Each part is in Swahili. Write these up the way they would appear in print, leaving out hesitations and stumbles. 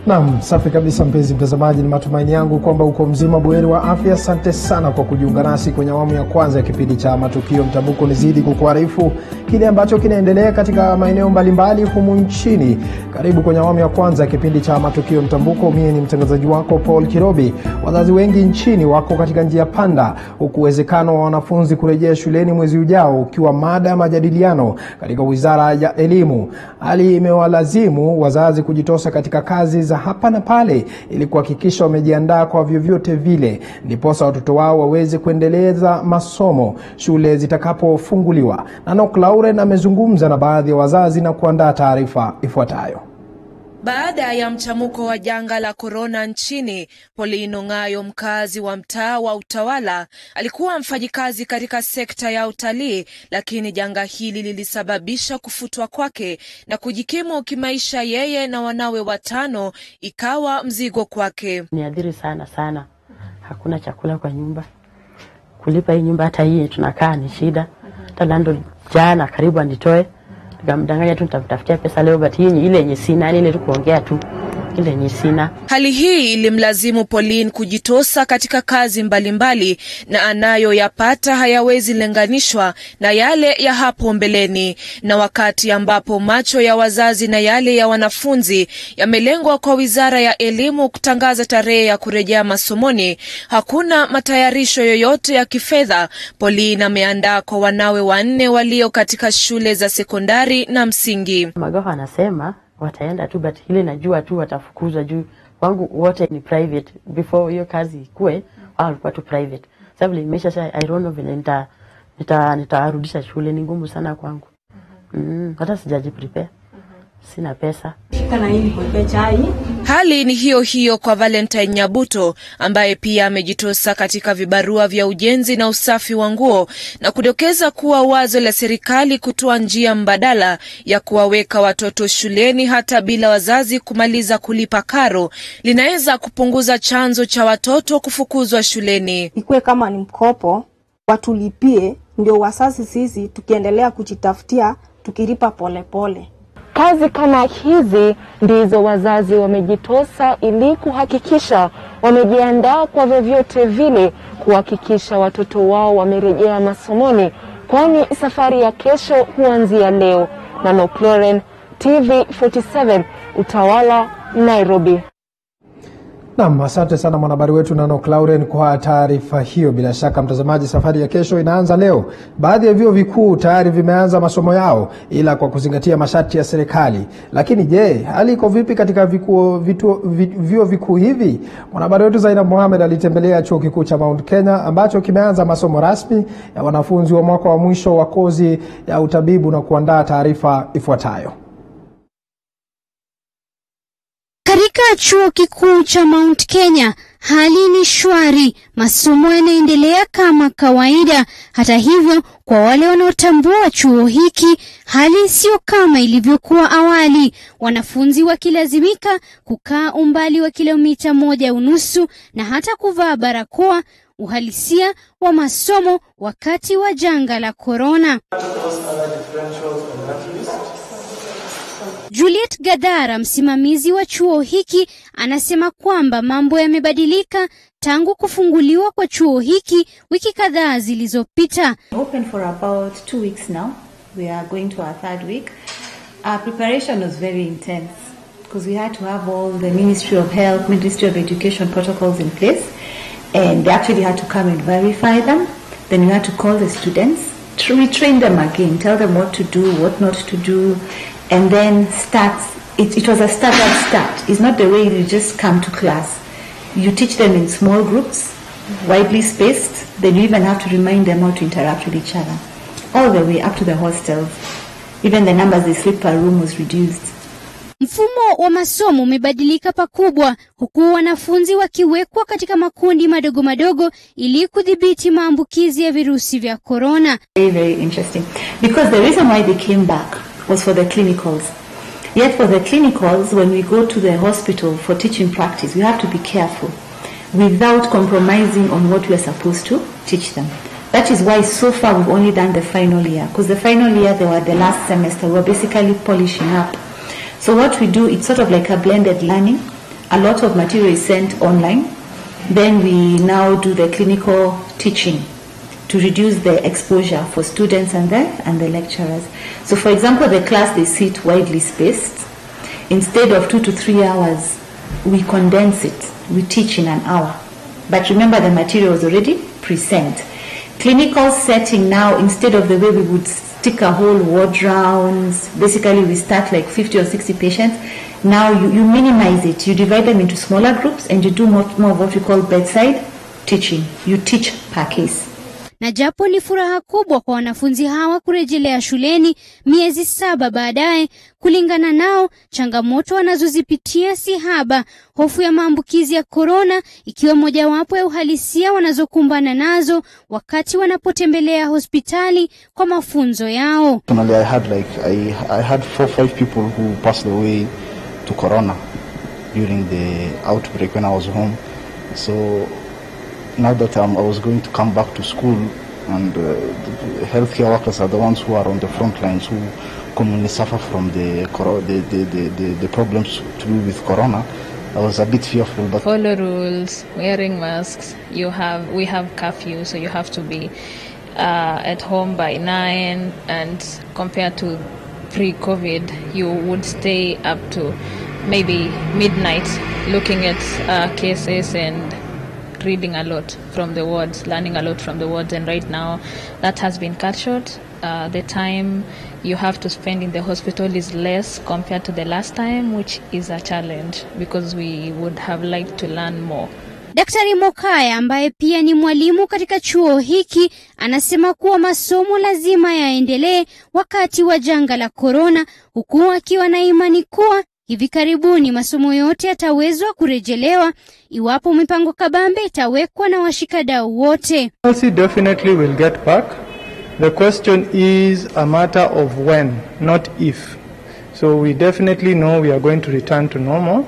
Naam, safi kabisa mpenzi mtazamaji, ni matumaini yangu kwamba uko mzima buheri wa afya. Asante sana kwa kujiunga nasi kwenye awamu ya kwanza ya kipindi cha Matukio Mtambuko. Nizidi kukuarifu kile ambacho kinaendelea katika maeneo mbalimbali humu nchini. Karibu kwenye awamu ya kwanza ya kipindi cha Matukio Mtambuko. Mimi ni mtangazaji wako Paul Kirobi. Wazazi wengi nchini wako katika njia panda, huku uwezekano wa wanafunzi kurejea shuleni mwezi ujao ukiwa mada ya majadiliano katika Wizara ya Elimu. Hali imewalazimu wazazi kujitosa katika kazi za hapa na pale ili kuhakikisha wamejiandaa kwa vyovyote vile ndiposa watoto wao waweze kuendeleza masomo shule zitakapofunguliwa. Lauren amezungumza na baadhi ya wazazi na kuandaa taarifa ifuatayo. Baada ya mchamuko wa janga la korona nchini, Pauline Ngayo, mkazi wa mtaa wa Utawala, alikuwa mfanyikazi katika sekta ya utalii, lakini janga hili lilisababisha kufutwa kwake na kujikimu kimaisha yeye na wanawe watano ikawa mzigo kwake. Niadhiri sana. Hakuna chakula kwa nyumba. Kulipa hii nyumba hata hii tunakaa ni shida. Talando jana karibu anitoe. Nikamdanganya tu nitafutia pesa leo, but hii ile yenye sina, ile tu kuongea tu ile yenye sina. Hali hii ilimlazimu Pauline kujitosa katika kazi mbalimbali na anayoyapata hayawezi lenganishwa na yale ya hapo mbeleni. Na wakati ambapo macho ya wazazi na yale ya wanafunzi yamelengwa kwa Wizara ya Elimu kutangaza tarehe ya kurejea masomoni, hakuna matayarisho yoyote ya kifedha Pauline ameandaa kwa wanawe wanne walio katika shule za sekondari na msingi. Magawa anasema wataenda tu, but hili najua tu watafukuzwa juu wangu wote ni private. Before hiyo kazi ikue walikuwa tu private. Sababu imesha sasa I don't know vile nitarudisha shule, ni ngumu sana kwangu. Hata sijaji prepare. Sina pesa. Hali ni hiyo kwa Valentine Nyabuto, ambaye pia amejitosa katika vibarua vya ujenzi na usafi wa nguo, na kudokeza kuwa wazo la serikali kutoa njia mbadala ya kuwaweka watoto shuleni hata bila wazazi kumaliza kulipa karo linaweza kupunguza chanzo cha watoto kufukuzwa shuleni. Ikuwe kama ni mkopo watulipie, ndio wazazi sisi tukiendelea kujitafutia tukilipa pole. Kazi kama hizi ndizo wazazi wamejitosa ili kuhakikisha wamejiandaa kwa vyovyote vile kuhakikisha watoto wao wamerejea masomoni, kwani safari ya kesho huanzia leo. Lauren, TV47, Utawala, Nairobi. Naam, asante sana mwanahabari wetu Lauren kwa taarifa hiyo. Bila shaka mtazamaji, safari ya kesho inaanza leo. Baadhi ya vyuo vikuu tayari vimeanza masomo yao ila kwa kuzingatia masharti ya serikali. Lakini je, hali iko vipi katika vyuo vikuu hivi? Mwanahabari wetu Zainab Mohamed alitembelea chuo kikuu cha Mount Kenya ambacho kimeanza masomo rasmi ya wanafunzi wa mwaka wa mwisho wa kozi ya utabibu na kuandaa taarifa ifuatayo. Katika chuo kikuu cha Mount Kenya, hali ni shwari, masomo yanaendelea kama kawaida. Hata hivyo, kwa wale wanaotambua chuo hiki, hali sio kama ilivyokuwa awali, wanafunzi wakilazimika kukaa umbali wa kilomita 1.5 na hata kuvaa barakoa, uhalisia wa masomo wakati wa janga la korona. Juliet Gadara, msimamizi wa chuo hiki, anasema kwamba mambo yamebadilika tangu kufunguliwa kwa chuo hiki wiki kadhaa zilizopita. Open for about 2 weeks now. We are going to our 3rd week. Our preparation was very intense because we had to have all the Ministry of Health, Ministry of Education protocols in place, and they actually had to come and verify them. Then we had to call the students, retrain them again, tell them what to do, what not to do, and then start. It was a staggered start. It's not the way you just come to class. You teach them in small groups, widely spaced. Then you even have to remind them how to interact with each other, all the way up to the hostels. Even the numbers they sleep per room was reduced. Mfumo wa masomo umebadilika pakubwa, huku wanafunzi wakiwekwa katika makundi madogo ili kudhibiti maambukizi ya virusi vya corona. Very interesting, because the reason why they came back was for the clinicals. Yet for the clinicals, when we go to the hospital for teaching practice, we have to be careful without compromising on what we are supposed to teach them. That is why so far we've only done the final year, because the final year, they were the last semester, we were basically polishing up. So what we do, it's sort of like a blended learning. a lot of material is sent online. Then we now do the clinical teaching to reduce the exposure for students and the lecturers. So for example, the class, they sit widely spaced. Instead of 2 to 3 hours, we condense it. We teach in an hour. But remember, the material was already present. Clinical setting now, instead of the way we would stick a whole ward rounds, basically we start like 50 or 60 patients. Now you minimize it. You divide them into smaller groups and you do more of what we call bedside teaching. You teach per case. Na japo ni furaha kubwa kwa wanafunzi hawa kurejelea shuleni miezi 7 baadaye, kulingana nao changamoto wanazozipitia si haba, hofu ya maambukizi ya korona ikiwa mojawapo ya uhalisia wanazokumbana nazo wakati wanapotembelea hospitali kwa mafunzo yao. I had 4-5 people who passed away to corona during the outbreak when I was home. So now that I was going to come back to school, and the healthcare workers are the ones who are on the front lines, who commonly suffer from the problems to do with corona, I was a bit fearful. But follow rules, wearing masks. We have curfew, so you have to be at home by 9. And compared to pre-COVID, you would stay up to maybe midnight looking at cases and reading a lot from the wards, learning a lot from the wards, and right now that has been cut short. The time you have to spend in the hospital is less compared to the last time, which is a challenge because we would have liked to learn more. Daktari Mokaya ambaye pia ni mwalimu katika chuo hiki anasema kuwa masomo lazima yaendelee wakati wa janga la korona, huku akiwa na imani kuwa hivi karibuni masomo yote yatawezwa kurejelewa iwapo mipango kabambe itawekwa na washikadau wote. Policy definitely will get back. The question is a matter of when, not if. So we definitely know we are going to return to normal.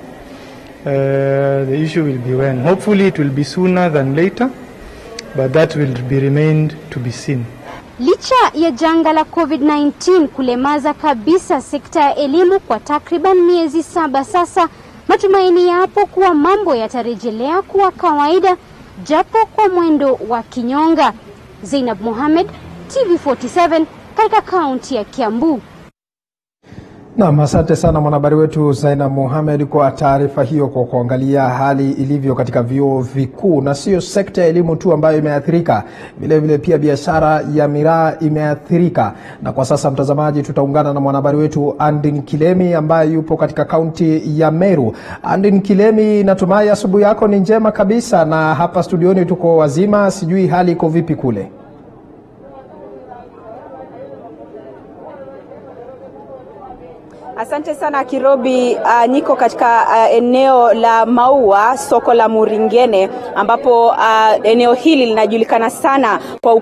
The issue will be when. Hopefully it will be sooner than later, but that will be remained to be seen. Licha ya janga la COVID-19 kulemaza kabisa sekta ya elimu kwa takriban miezi 7 sasa, matumaini yapo kuwa mambo yatarejelea kuwa kawaida japo kwa mwendo wa kinyonga. Zainab Mohamed, TV47, katika kaunti ya Kiambu. Na asante sana mwanahabari wetu Zainab Mohamed kwa taarifa hiyo, kwa kuangalia hali ilivyo katika vyuo vikuu, na sio sekta ya elimu tu ambayo imeathirika, vile vile pia biashara ya MIRAA imeathirika. Na kwa sasa mtazamaji, tutaungana na mwanahabari wetu Andin Kilemi ambaye yupo katika kaunti ya Meru. Andin Kilemi, natumai asubuhi yako ni njema kabisa, na hapa studioni tuko wazima, sijui hali iko vipi kule? Asante sana Kirobi. Niko katika eneo la Maua, soko la Muringene, ambapo eneo hili linajulikana sana kwa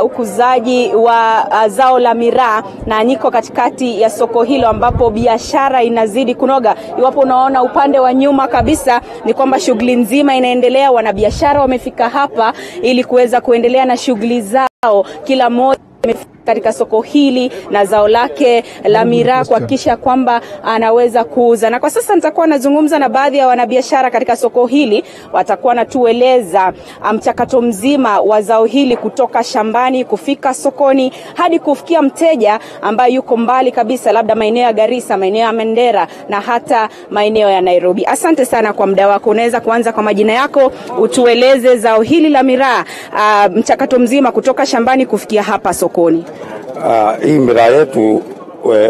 ukuzaji wa zao la MIRAA, na niko katikati ya soko hilo ambapo biashara inazidi kunoga. Iwapo unaona upande wa nyuma kabisa ni kwamba shughuli nzima inaendelea. Wanabiashara wamefika hapa ili kuweza kuendelea na shughuli zao, kila mmoja katika soko hili na zao lake la MIRAA kuhakikisha kwamba anaweza kuuza. Na kwa sasa nitakuwa nazungumza na baadhi ya wanabiashara katika soko hili, watakuwa natueleza mchakato mzima wa zao hili kutoka shambani kufika sokoni hadi kufikia mteja ambaye yuko mbali kabisa, labda maeneo ya Garissa, maeneo ya Mandera na hata maeneo ya Nairobi. Asante sana kwa muda wako. Unaweza kuanza kwa majina yako, utueleze zao hili la MIRAA, mchakato mzima kutoka shambani kufikia hapa sokoni. Hii MIRAA yetu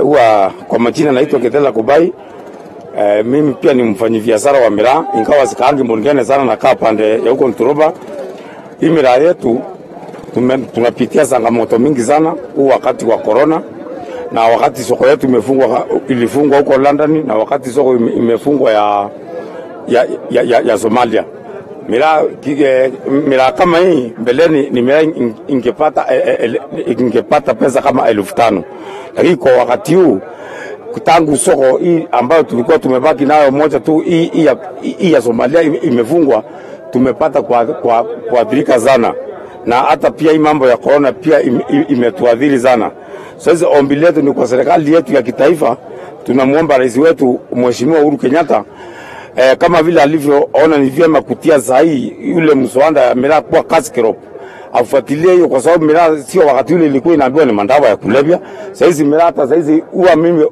huwa kwa majina naitwa Ketela Kubai. Mimi pia ni mfanyabiashara wa MIRAA, ingawa sikaangi Muringene sana, na kaa pande ya huko Nturuba. Hii MIRAA yetu tunapitia changamoto mingi sana huu wakati wa corona, na wakati soko yetu ilifungwa huko London, na wakati soko imefungwa ya Somalia. MIRAA kama hii mbeleni ni MIRAA ingepata pesa kama 5,000, lakini kwa wakati huu tangu soko hii ambayo tulikuwa tumebaki nayo moja tu, hii ya Somalia imefungwa, tumepata kuathirika sana, na hata pia hii mambo ya corona pia imetuadhiri sana. Sasa ombi letu ni kwa serikali yetu ya kitaifa, tunamuomba rais wetu Mheshimiwa Uhuru Kenyatta kama vile alivyoona ni vyema kutia sahihi yule mswada MIRAA kwa kazi crop afuatilie hiyo, kwa sababu MIRAA sio wakati ule ilikuwa inaambiwa ni mandawa ya kulevya. Sasa hizi MIRAA hata sasa hizi huwa mimi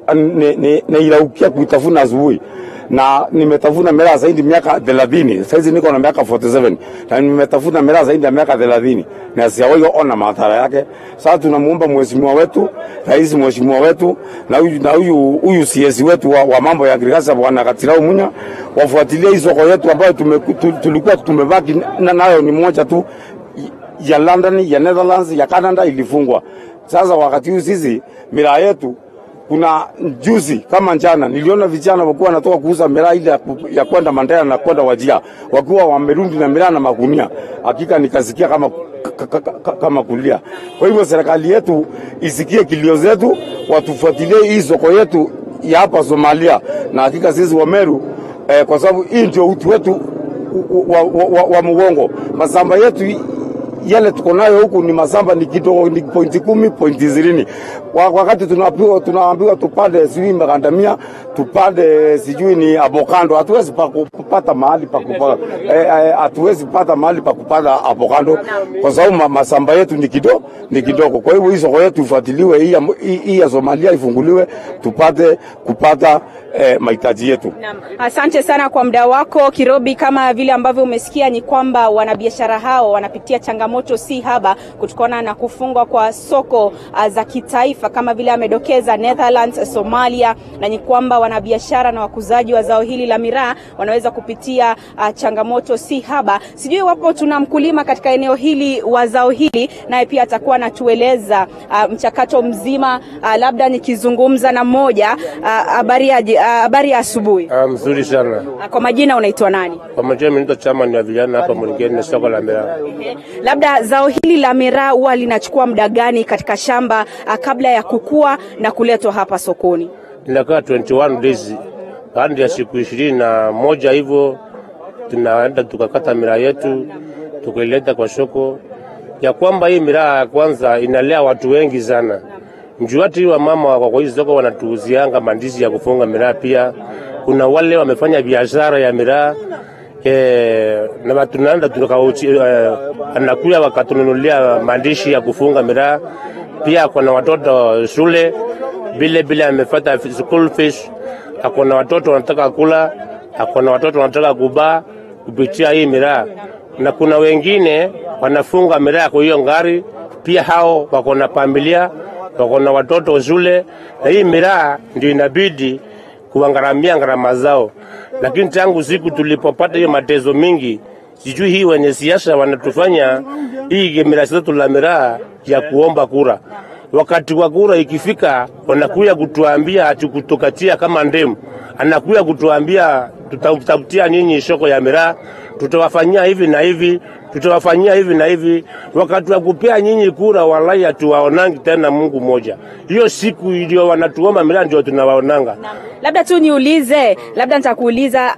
nailaukia kuitafuna asubuhi, na nimetafuna MIRAA zaidi miaka 30. Sasa hizi niko na miaka 47 na nimetafuna MIRAA zaidi ya miaka 30 na sijawahi ona madhara yake. Sasa tunamuomba mheshimiwa wetu, rais mheshimiwa wetu na huyu CS wetu wa mambo ya agriculture Bwana Katirau Munya wafuatilie hizo soko yetu ambayo tulikuwa tumebaki nayo ni moja tu ya London, ya Netherlands, ya Canada ilifungwa. Sasa wakati huu sisi MIRAA yetu kuna juzi kama njana niliona vijana wakuwa wanatoka kuuza MIRAA ile ya kwenda Mandera na kwenda Wajia wakiwa wamerundi na MIRAA na magunia. Hakika nikasikia kama kulia. Kwa hivyo serikali yetu isikie kilio zetu, watufuatilie hii soko yetu ya hapa Somalia, na hakika sisi wa Meru kwa sababu hii ndio utu wetu wa mgongo. Masamba yetu yale tuko nayo huku ni masamba ni kidogo, ni 10.20. Wakati tunaambiwa tupande sijui magandamia, tupande sijui ni avocado, hatuwezi kupata mahali pa kupata hatuwezi pata mahali pa kupata avocado kwa sababu masamba yetu ni kidogo. Kwa hivyo hizo yetu ifuatiliwe, hii ya Somalia ifunguliwe tupate kupata mahitaji yetu. Asante sana kwa muda wako Kirobi. Kama vile ambavyo umesikia ni kwamba wanabiashara hao wanapitia changamoto si haba kutokana na kufungwa kwa soko za kitaifa kama vile amedokeza Netherlands, Somalia, na ni kwamba wanabiashara na wakuzaji wa zao hili la MIRAA wanaweza kupitia changamoto si haba. Sijui wapo tuna mkulima katika eneo hili wa zao hili, naye pia atakuwa anatueleza mchakato mzima. Labda nikizungumza na mmoja, habari ya asubuhi. Mzuri sana. Kwa majina unaitwa nani? Kwa majina mimi naitwa Chairman wa vijana hapa Murigeni soko la MIRAA. Labda zao hili la MIRAA huwa linachukua muda gani katika shamba kabla ya kukua na kuletwa hapa sokoni? Inakaa 21 days. Baada ya siku 21 hivyo tunaenda tukakata MIRAA yetu tukaileta kwa soko. Ya kwamba hii MIRAA kwanza inalea watu wengi sana. Mjuati wa mama kwa hizo soko wanatuuzianga mandizi ya kufunga MIRAA pia. Kuna wale wamefanya biashara ya MIRAA na tunaenda anakuja wakatununulia mandishi ya kufunga MIRAA. Pia kuna watoto shule bila amefuata school fees, hakuna watoto wanataka kula, hakuna watoto wanataka kubaa kupitia hii MIRAA. Na kuna wengine wanafunga MIRAA kwa hiyo ngari, pia hao wako na familia, wako na watoto shule, na hii MIRAA ndio inabidi kuangaramia gharama zao. Lakini tangu siku tulipopata hiyo matezo mingi, sijui hii wenye siasa wanatufanya hii MIRAA zetu la MIRAA ya kuomba kura. Wakati wa kura ikifika wanakuja kutuambia ati kutokatia kama ndemu. Anakuja kutuambia tutatafutia nyinyi soko ya MIRAA, tutawafanyia hivi na hivi, tutawafanyia hivi na hivi. Wakati wa kupea nyinyi kura wallahi hatuwaonangi tena Mungu moja. Hiyo siku ndio wanatuomba MIRAA ndio tunawaonanga. Labda tu niulize, labda nitakuuliza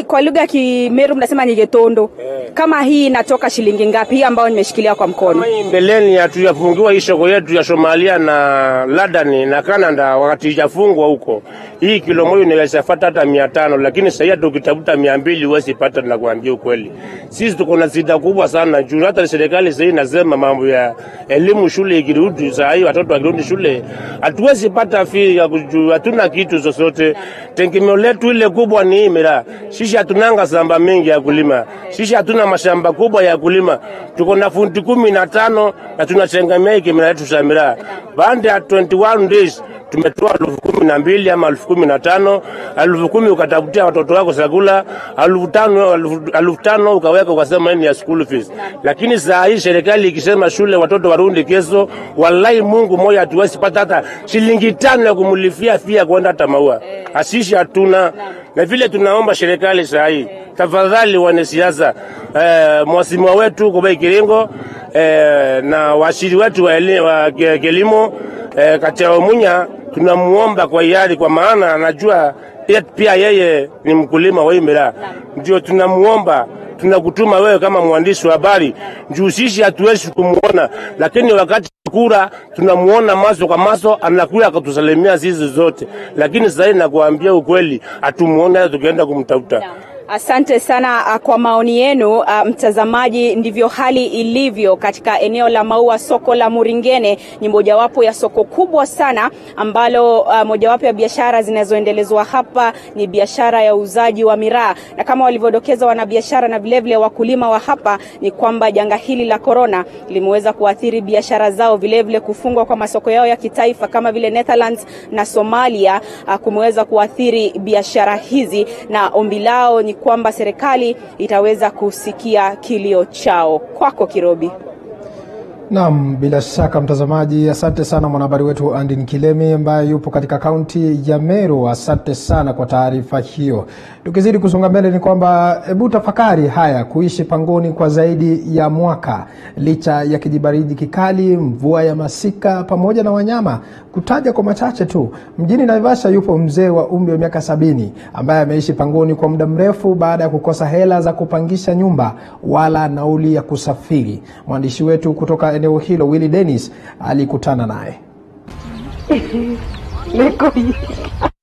kwa lugha ya Kimeru mnasema ni getondo. Kama hii inatoka shilingi ngapi hii ambayo nimeshikilia kwa mkono? Kama hii mbeleni hatujafungiwa hii soko yetu ya Somalia na London na Canada, wakati ijafungwa huko. Hii kilo moja inaweza fuata hata 500, lakini sasa tukitafuta 200 huwezi pata, na kuambia ukweli. Sisi tuko na shida kubwa sana. Juu hata serikali sasa inasema mambo ya elimu shule ikirudi, sasa hii watoto wakirudi shule hatuwezi pata fee ya hatuna kitu zozote. Tegemeo letu ile kubwa ni MIRAA. Sisi hatunanga shamba mengi ya kulima. Sisi hatuna mashamba kubwa ya kulima. Tuko na fundi 15 na tunategemea hiki MIRAA yetu za MIRAA. Baada ya 21 days tumetoa 12,000 ama 15,000. 10,000 ukatafutia watoto wako chakula, 5,000 ukaweka ukasema ni ya school fees. Lakini saa hii serikali ikisema shule watoto warudi kesho, wallahi Mungu moja hatuwezi pata hata shilingi 5 ya kumlifia fia kwenda hata maua. Asisi hatuna. Na vile tunaomba serikali saa hii, tafadhali wanasiasa, mwasimu wetu kwa Kiringo na washiri wetu wa kilimo Katirau Munya, tunamuomba kwa hiari, kwa maana anajua pia yeye ni mkulima wa MIRAA. Ndio tunamuomba, tunakutuma wewe kama mwandishi wa habari, juu sisi hatuwezi kumuona, lakini wakati kura tunamuona maso kwa maso, anakuja kutusalimia sisi zote, lakini sasa nakuambia ukweli hatumuona, tukienda kumtafuta. Asante sana kwa maoni yenu mtazamaji. Ndivyo hali ilivyo katika eneo la Maua. Soko la Muringene ni mojawapo ya soko kubwa sana ambalo mojawapo ya biashara zinazoendelezwa hapa ni biashara ya uuzaji wa miraa, na kama walivyodokeza wanabiashara na vilevile wakulima wa hapa ni kwamba janga hili la corona limeweza kuathiri biashara zao, vilevile kufungwa kwa masoko yao ya kitaifa kama vile Netherlands na Somalia kumeweza kuathiri biashara hizi, na ombi lao ni kwamba serikali itaweza kusikia kilio chao. Kwako Kirobi. Naam, bila shaka mtazamaji, asante sana mwanahabari wetu Andin Kilemi ambaye yupo katika kaunti ya Meru. Asante sana kwa taarifa hiyo. Tukizidi kusonga mbele ni kwamba hebu tafakari haya kuishi pangoni kwa zaidi ya mwaka licha ya kijibaridi kikali, mvua ya masika pamoja na wanyama. Kutaja kwa machache tu, mjini Naivasha yupo mzee wa umri wa miaka 70 ambaye ameishi pangoni kwa muda mrefu baada ya kukosa hela za kupangisha nyumba wala nauli ya kusafiri. Mwandishi wetu kutoka eneo hilo Willy Dennis alikutana naye.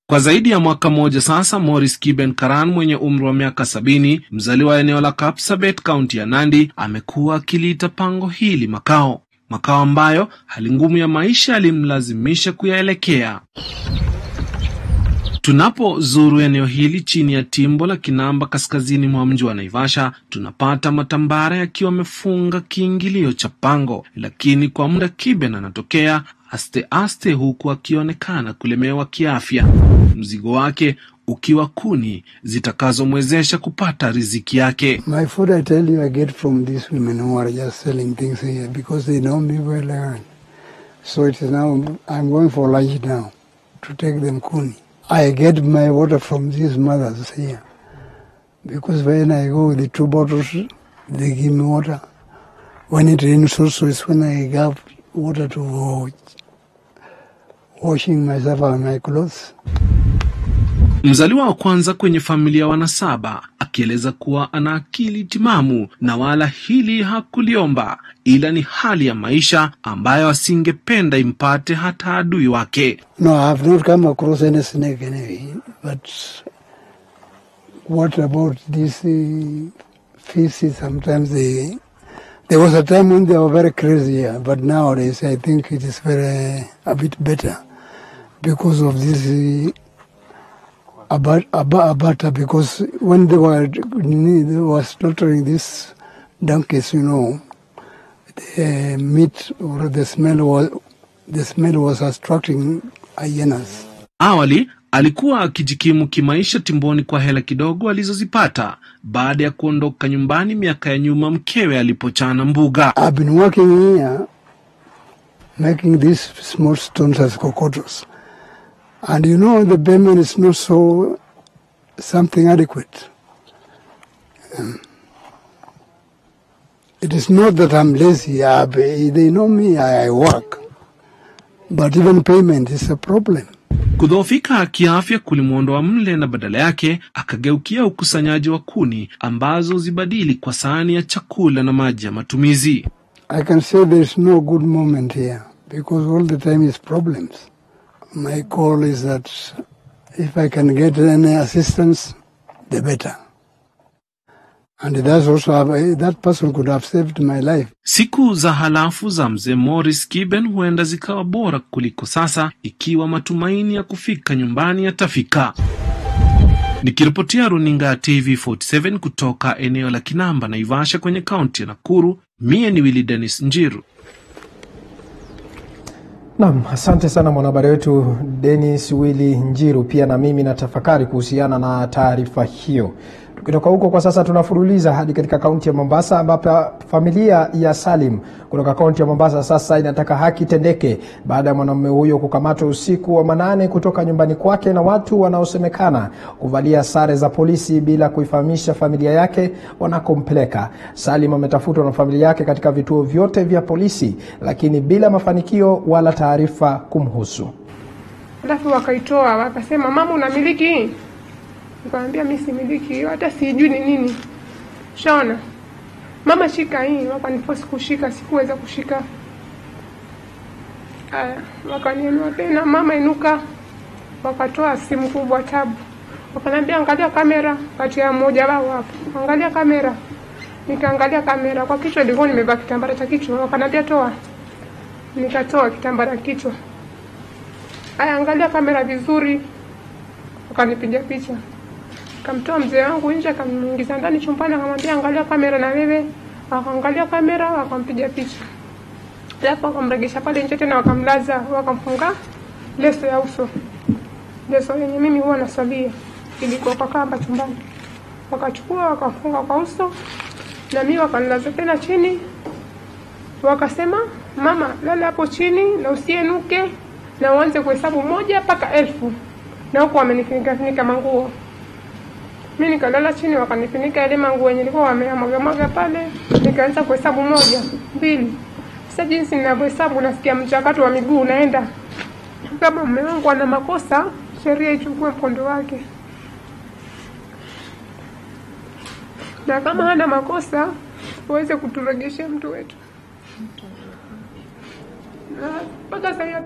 Kwa zaidi ya mwaka moja sasa, Morris Kiben Karan mwenye umri wa miaka 70, mzaliwa eneo la Kapsabet, kaunti ya Nandi, amekuwa akiliita pango hili makao ambayo hali ngumu ya maisha alimlazimisha kuyaelekea. Tunapozuru eneo hili chini ya timbo la Kinamba kaskazini mwa mji wa Naivasha, tunapata matambara yakiwa yamefunga kiingilio cha pango, lakini kwa muda Kiben anatokea aste huku akionekana kulemewa kiafya, mzigo wake ukiwa kuni zitakazomwezesha kupata riziki yake. My food, I tell you, I get from these women who are just selling things here because they know me well. So it is now, I'm going for lunch now to take them kuni. I get my water from these mothers here because when I go with the 2 bottles, they give me water. When it rains also is when I have water to washing myself and my clothes. Mzaliwa wa kwanza kwenye familia wanasaba, akieleza kuwa ana akili timamu na wala hili hakuliomba, ila ni hali ya maisha ambayo asingependa impate hata adui wake. No, I have not come across any snake anyway, but what about these fishes? Sometimes there was a time when they were very crazy, but nowadays I think it is a bit better because of this abata, because when they were slaughtering these donkeys, you know, the meat or the smell was attracting hyenas. Awali alikuwa akijikimu kimaisha timboni kwa hela kidogo alizozipata baada ya kuondoka nyumbani miaka ya nyuma mkewe alipochana mbuga. I've been working here making these small stones as cocotos. And you know, the payment is not so something adequate. It is not that I'm lazy. They know me, I work. But even payment is a problem. Kudhoofika kiafya kulimuondoa mle na badala yake akageukia ukusanyaji wa kuni ambazo zibadili kwa sahani ya chakula na maji ya matumizi. I can say there's no good moment here because all the time is problems. My call is that if I can get any assistance, the better. And that's also, that person could have saved my life. Siku za halafu za mzee Morris Kiben huenda zikawa bora kuliko sasa ikiwa matumaini ya kufika nyumbani yatafika. Nikiripotia runinga ya TV47 kutoka eneo la Kinamba Naivasha kwenye kaunti ya Nakuru, mie ni Willy Dennis Njiru. Naam, asante sana mwanahabari wetu Dennis Willy Njiru. Pia na mimi natafakari kuhusiana na taarifa hiyo. Tukitoka huko kwa sasa tunafuruliza hadi katika kaunti ya Mombasa ambapo familia ya Salim kutoka kaunti ya Mombasa sasa inataka haki tendeke baada ya mwanamume huyo kukamatwa usiku wa manane kutoka nyumbani kwake na watu wanaosemekana kuvalia sare za polisi bila kuifahamisha familia yake wanakompeleka. Salim ametafutwa na familia yake katika vituo vyote vya polisi lakini bila mafanikio wala taarifa kumhusu. Alafu wakaitoa wakasema, mama unamiliki Nikamwambia mimi similiki hiyo, hata sijui ni nini. Shaona. Mama shika hii, wakaniforce kushika, sikuweza kushika. Wakaniambia tena mama inuka. Wakatoa simu kubwa tabu. Wakaniambia angalia kamera, kati ya mmoja wao hapo. Angalia kamera. Nikaangalia kamera, kwa kichwa nilikuwa nimevaa kitambara cha kichwa. Wakaniambia toa. Nikatoa kitambara kichwa. Angalia kamera vizuri. Wakanipiga picha. Kamtoa mzee wangu nje, akamuingiza ndani chumbani, akamwambia angalia kamera na wewe. Akaangalia kamera, akampiga picha. Hapo akamregesha pale nje tena, wakamlaza, wakamfunga leso ya uso. Leso yenye mimi huwa nasalia ilikuwa kwa kamba chumbani. Wakachukua wakafunga kwa uso, na mimi wakanilaza tena chini. Wakasema mama lala hapo chini na usienuke na uanze kuhesabu 1 mpaka 1000. Na huko wamenifunika manguo. Mimi nikalala chini, wakanifunika ile manguo yenye ilikuwa wamemwaga pale. Nikaanza kuhesabu 1, 2. Sasa jinsi ninavyohesabu nasikia mchakato wa miguu unaenda. Kama mume wangu ana makosa, sheria ichukue mkondo wake. Na kama hana makosa, waweze kuturejesha mtu wetu. Mpaka sasa.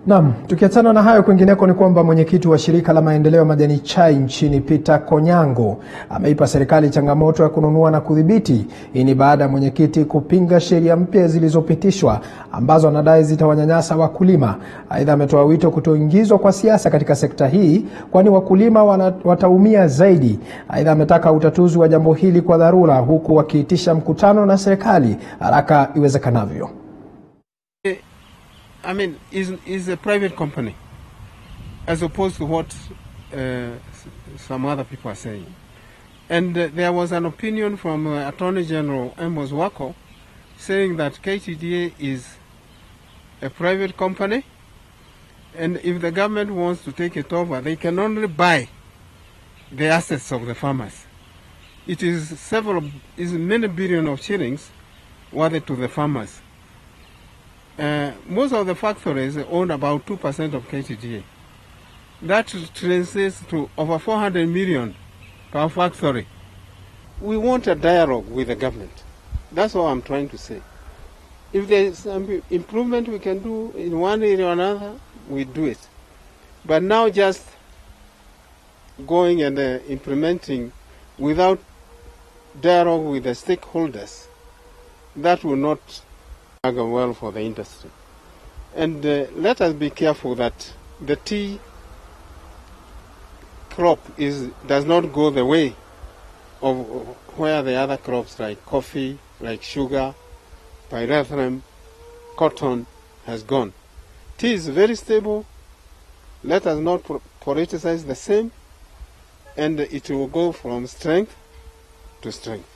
Naam, tukiachana na hayo, kwingineko ni kwamba mwenyekiti wa shirika la maendeleo majani chai nchini Peter Konyango ameipa serikali changamoto ya kununua na kudhibiti. Hii ni baada ya mwenyekiti kupinga sheria mpya zilizopitishwa ambazo anadai zitawanyanyasa wakulima. Aidha ametoa wito kutoingizwa kwa siasa katika sekta hii, kwani wakulima wataumia zaidi. Aidha ametaka utatuzi wa jambo hili kwa dharura, huku wakiitisha mkutano na serikali haraka iwezekanavyo. I mean, is a private company, as opposed to what some other people are saying. And there was an opinion from Attorney General Amos Wako saying that KTDA is a private company, and if the government wants to take it over, they can only buy the assets of the farmers. It is many billion of shillings worth to the farmers. Most of the factories own about 2% of KTDA. That translates to over 400 million per factory. We want a dialogue with the government. That's all I'm trying to say. If there's some improvement we can do in one area or another, we do it. But now just going and implementing without dialogue with the stakeholders, that will not go well for the industry. And let us be careful that the tea crop does not go the way of where the other crops like coffee, like sugar, pyrethrum, cotton has gone. Tea is very stable. Let us not politicize the same, and it will go from strength to strength.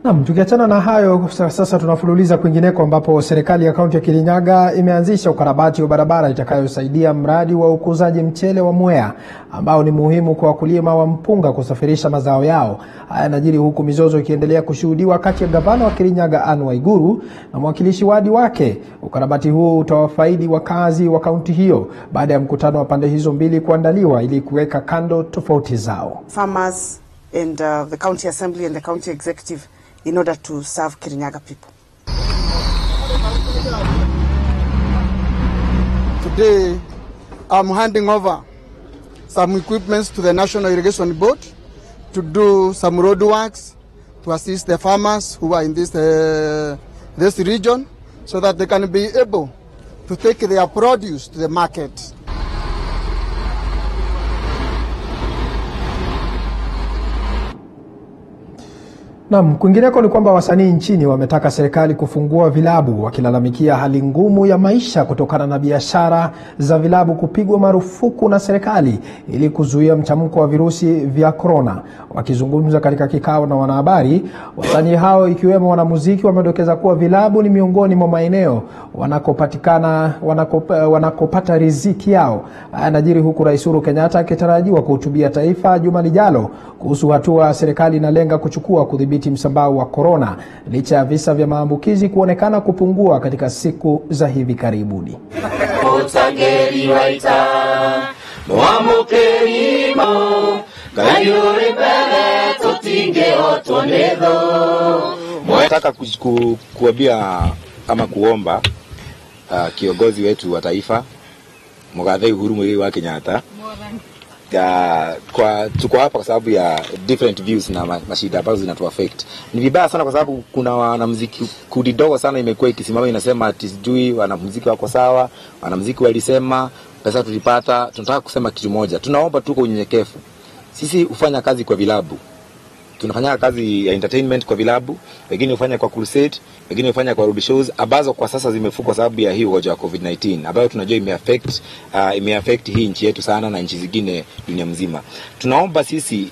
Naam, tukiachana na hayo sasa tunafululiza kwingineko ambapo serikali ya kaunti ya Kirinyaga imeanzisha ukarabati wa barabara itakayosaidia mradi wa ukuzaji mchele wa mwea ambao ni muhimu kwa wakulima wa mpunga kusafirisha mazao yao. Haya yanajiri huku mizozo ikiendelea kushuhudiwa kati ya gavana wa Kirinyaga Anne Waiguru na mwakilishi wadi wake. Ukarabati huo utawafaidi wakazi wa kaunti hiyo baada ya mkutano wa pande hizo mbili kuandaliwa ili kuweka kando tofauti zao. Farmers and the county assembly and the county executive in order to serve Kirinyaga people. Today, I'm handing over some equipments to the National Irrigation Board to do some road works to assist the farmers who are in this region so that they can be able to take their produce to the market. Naam, kwingineko ni kwamba wasanii nchini wametaka serikali kufungua vilabu wakilalamikia hali ngumu ya maisha kutokana na biashara za vilabu kupigwa marufuku na serikali ili kuzuia mchamko wa virusi vya korona. Wakizungumza katika kikao na wanahabari, wasanii hao ikiwemo wanamuziki wamedokeza kuwa vilabu ni miongoni mwa maeneo wanakopata riziki yao. Anajiri huku Rais Uhuru Kenyatta akitarajiwa kuhutubia taifa juma lijalo kuhusu hatua serikali inalenga kuchukua kudhibiti msambao wa korona licha ya visa vya maambukizi kuonekana kupungua katika siku za hivi karibuni. Mwamukerimo Kayuri bele totinge otonedo. Nataka kuambia ama kuomba kiongozi wetu wa taifa Mugathai Uhuru Muigai wa Kenyatta tuko hapa kwa sababu ya different views na mashida ambazo zinatu affect. Ni vibaya sana kwa sababu kuna wanamuziki kundi dogo sana imekuwa ikisimama inasema ati sijui wanamuziki wako sawa, wanamuziki walisema pesa tulipata. Tunataka kusema kitu moja, tunaomba tuko unyenyekevu. Sisi ufanya kazi kwa vilabu, tunafanya kazi ya entertainment kwa vilabu, wengine ufanya kwa crusade, wengine ufanya kwa road shows ambazo kwa sasa zimefungwa kwa sababu ya hii ugonjwa wa COVID-19 ambayo tunajua imeaffect hii nchi yetu sana na nchi zingine dunia mzima. Tunaomba sisi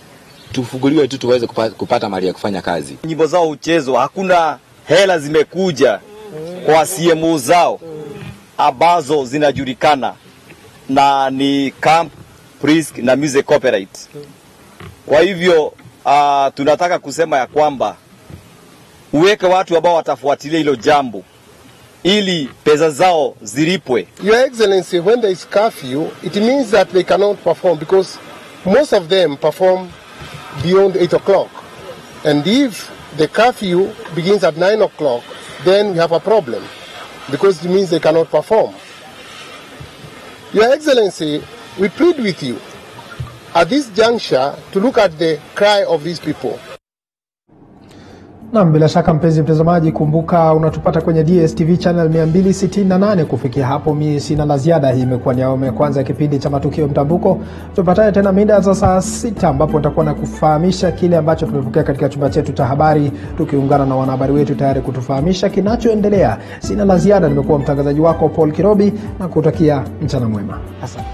tufunguliwe tu tuweze kupata mali ya kufanya kazi. Nyimbo zao uchezo, hakuna hela zimekuja kwa CMO zao ambazo zinajulikana na ni Camp Prisk na Music Copyright. Kwa hivyo tunataka kusema ya kwamba uweke watu ambao watafuatilia hilo jambo ili pesa zao zilipwe. Your Excellency, when there is curfew, it means that they cannot perform because most of them perform beyond 8 o'clock. And if the curfew begins at 9 o'clock, then we have a problem because it means they cannot perform. Your Excellency, we plead with you at this juncture to look at the cry of these people. Na bila shaka mpenzi mtazamaji, kumbuka unatupata kwenye DSTV channel 268. Kufikia hapo mimi sina la ziada. Hii imekuwa ni awamu ya kwanza ya kipindi cha Matukio Mtambuko. Tupatane tena mida za saa 6 ambapo nitakuwa na kufahamisha kile ambacho tumepokea katika chumba chetu cha habari, tukiungana na wanahabari wetu tayari kutufahamisha kinachoendelea. Sina la ziada, nimekuwa mtangazaji wako Paul Kirobi na kutakia mchana mwema. Asante.